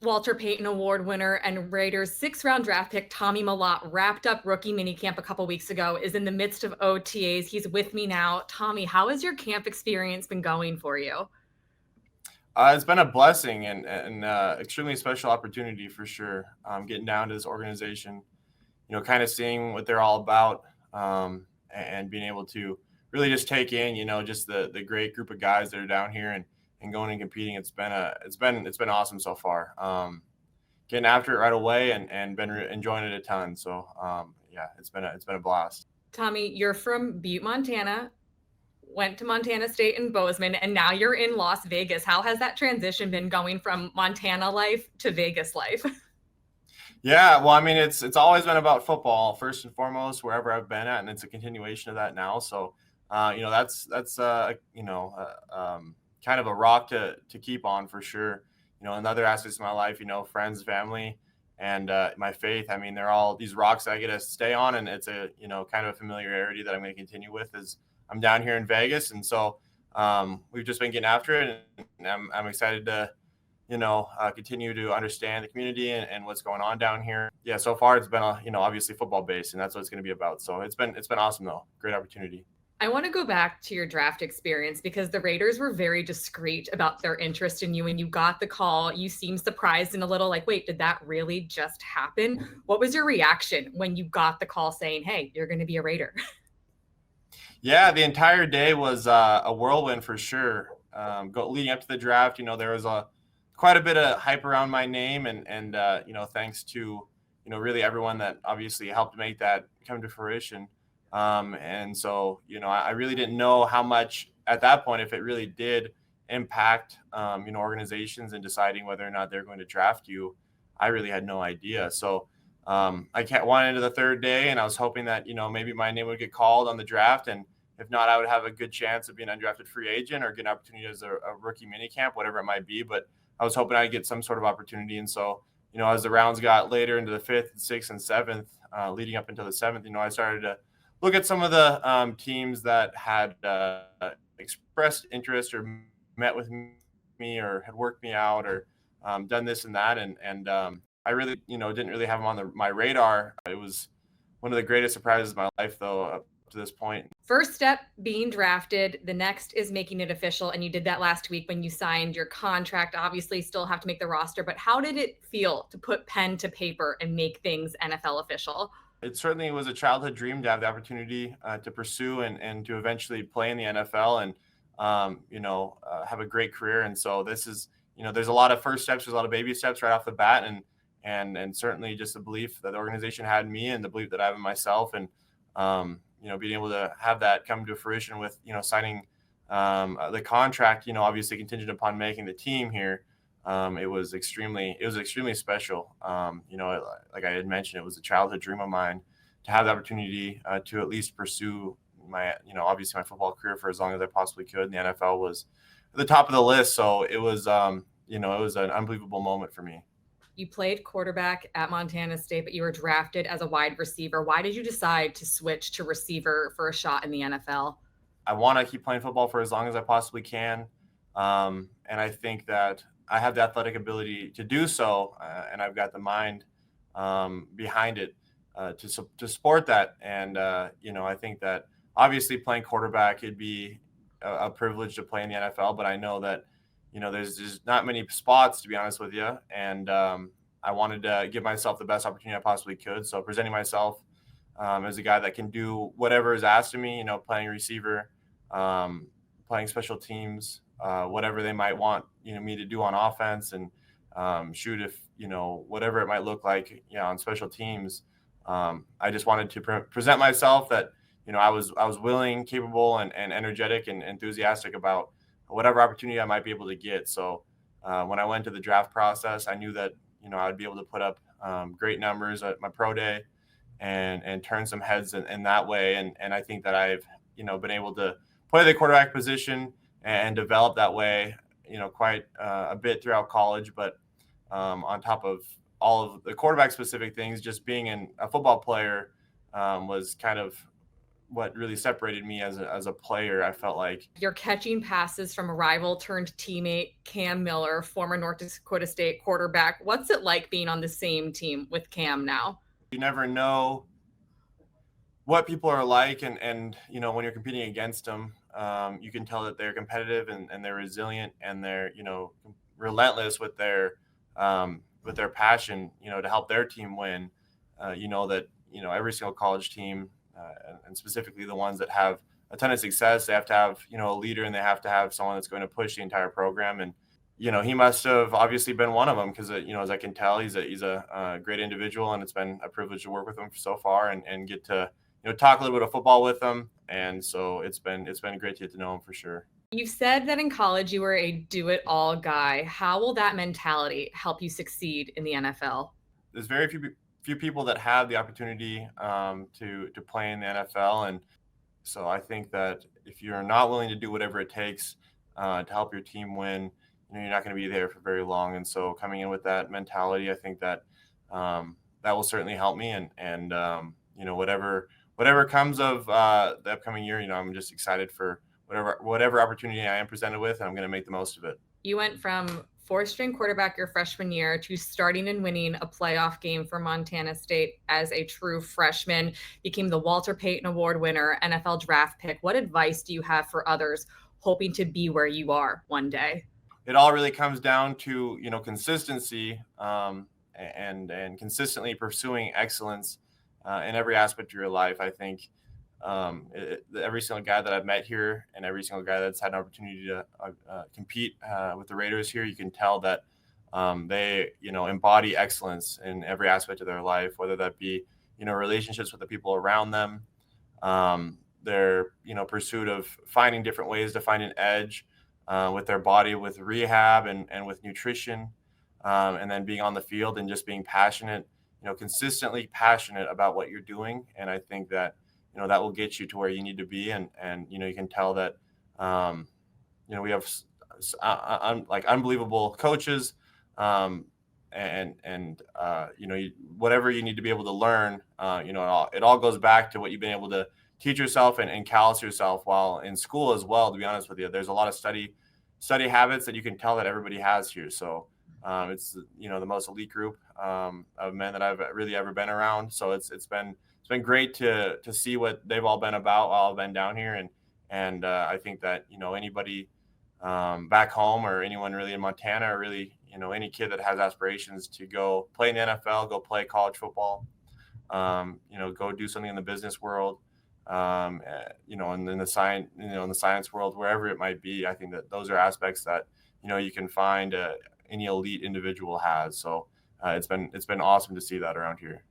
Walter Payton Award winner and Raiders 6th-round draft pick Tommy Mellott wrapped up rookie minicamp a couple weeks ago, is in the midst of OTAAs. He's with me now. Tommy, how has your camp experience been going for you? It's been a blessing and extremely special opportunity for sure. Getting down to this organization, kind of seeing what they're all about, and being able to really just take in, just the great group of guys that are down here and going and competing. It's been awesome so far. Getting after it right away and been enjoying it a ton. So yeah, it's been a blast. Tommy, you're from Butte, Montana, went to Montana State and Bozeman, and now you're in Las Vegas. How has that transition been going from Montana life to Vegas life? Yeah, well, I mean, it's always been about football first and foremost, wherever I've been at, and it's a continuation of that now. So, that's kind of a rock to keep on for sure. In other aspects of my life, friends, family, and my faith. I mean, they're all these rocks that I get to stay on, and it's a kind of a familiarity that I'm going to continue with as I'm down here in Vegas, and so we've just been getting after it, and I'm excited to continue to understand the community and what's going on down here. Yeah, so far it's been obviously football based, and that's what it's going to be about. So it's been awesome though. Great opportunity. I want to go back to your draft experience because the Raiders were very discreet about their interest in you. When you got the call, you seemed surprised and a little like, wait, did that really just happen? What was your reaction when you got the call saying, hey, you're going to be a Raider? Yeah, the entire day was a whirlwind for sure. Leading up to the draft, there was quite a bit of hype around my name, and thanks to really everyone that obviously helped make that come to fruition. And so I really didn't know how much at that point, if it really did impact organizations in deciding whether or not they're going to draft you. I really had no idea. So I went into the third day, and I was hoping that maybe my name would get called on the draft, and if not, I would have a good chance of being an undrafted free agent or get an opportunity as a rookie minicamp, whatever it might be. But I was hoping I'd get some sort of opportunity. And so, as the rounds got later into the 5th, 6th, and 7th, leading up until the 7th, I started to look at some of the teams that had expressed interest or met with me or had worked me out or done this and that. And I really, didn't really have them on my radar. It was one of the greatest surprises of my life, though, up to this point. First step, being drafted. The next is making it official. And you did that last week when you signed your contract. Obviously, still have to make the roster. But how did it feel to put pen to paper and make things NFL official? It certainly was a childhood dream to have the opportunity to pursue and to eventually play in the NFL and, have a great career. And so this is, there's a lot of first steps, there's a lot of baby steps right off the bat. And certainly just the belief that the organization had in me and the belief that I have in myself. And, being able to have that come to fruition with, signing the contract, obviously contingent upon making the team here. It was extremely special. Like I had mentioned, it was a childhood dream of mine to have the opportunity to at least pursue my, obviously my football career for as long as I possibly could. And the NFL was at the top of the list. So it was, it was an unbelievable moment for me. You played quarterback at Montana State, but you were drafted as a wide receiver. Why did you decide to switch to receiver for a shot in the NFL? I want to keep playing football for as long as I possibly can. And I think that I have the athletic ability to do so, and I've got the mind behind it to support that. And, I think that obviously playing quarterback, it'd be a privilege to play in the NFL, but I know that, there's just not many spots, to be honest with you. And I wanted to give myself the best opportunity I possibly could. So presenting myself as a guy that can do whatever is asked of me, playing receiver, playing special teams, whatever they might want, me to do on offense and shoot if, whatever it might look like, on special teams. I just wanted to present myself that, I was willing, capable, and energetic and enthusiastic about whatever opportunity I might be able to get. So when I went to the draft process, I knew that, I'd be able to put up great numbers at my pro day and turn some heads in that way. And I think that I've, been able to play the quarterback position and develop that way, quite a bit throughout college. But on top of all of the quarterback specific things, just being a football player was kind of what really separated me as a player. I felt like you're catching passes from a rival turned teammate, Cam Miller, former North Dakota State quarterback. What's it like being on the same team with Cam now? you never know what people are like, and you know, when you're competing against them, you can tell that they're competitive and they're resilient and they're, you know, relentless with their passion, you know, to help their team win. You know that, you know, every single college team, and specifically the ones that have a ton of success, they have to have, you know, a leader, and they have to have someone that's going to push the entire program. And you know, he must have obviously been one of them, because you know, as I can tell, he's a great individual, and it's been a privilege to work with him so far and get to, you know, talk a little bit of football with him. And so it's been great to get to know him for sure. You said that in college you were a do-it-all guy. How will that mentality help you succeed in the NFL? There's very few people that have the opportunity to play in the NFL, and so I think that if you're not willing to do whatever it takes to help your team win, you know, you're not going to be there for very long. And so coming in with that mentality, I think that that will certainly help me. And you know, whatever comes of the upcoming year, you know, I'm just excited for whatever opportunity I am presented with, and I'm going to make the most of it. You went from fourth-string quarterback your freshman year to starting and winning a playoff game for Montana State as a true freshman, became the Walter Payton Award winner, NFL draft pick. What advice do you have for others hoping to be where you are one day? It all really comes down to, you know, consistency, and consistently pursuing excellence in every aspect of your life. I think every single guy that I've met here, and every single guy that's had an opportunity to compete with the Raiders here, you can tell that they, you know, embody excellence in every aspect of their life, whether that be, you know, relationships with the people around them, their, you know, pursuit of finding different ways to find an edge with their body, with rehab and with nutrition, and then being on the field and just being passionate, you know, consistently passionate about what you're doing. And I think that, you know, that will get you to where you need to be. And you know, you can tell that, you know, we have like unbelievable coaches, and you know, whatever you need to be able to learn, you know, it all goes back to what you've been able to teach yourself and callous yourself while in school as well. To be honest with you, there's a lot of study habits that you can tell that everybody has here. So it's, you know, the most elite group of men that I've really ever been around. So it's been great to see what they've all been about while I've been down here. And I think that, you know, anybody back home, or anyone really in Montana, or really, you know, any kid that has aspirations to go play in the NFL, go play college football, you know, go do something in the business world, you know, and in the science world, wherever it might be, I think that those are aspects that, you know, you can find any elite individual has. So it's been awesome to see that around here.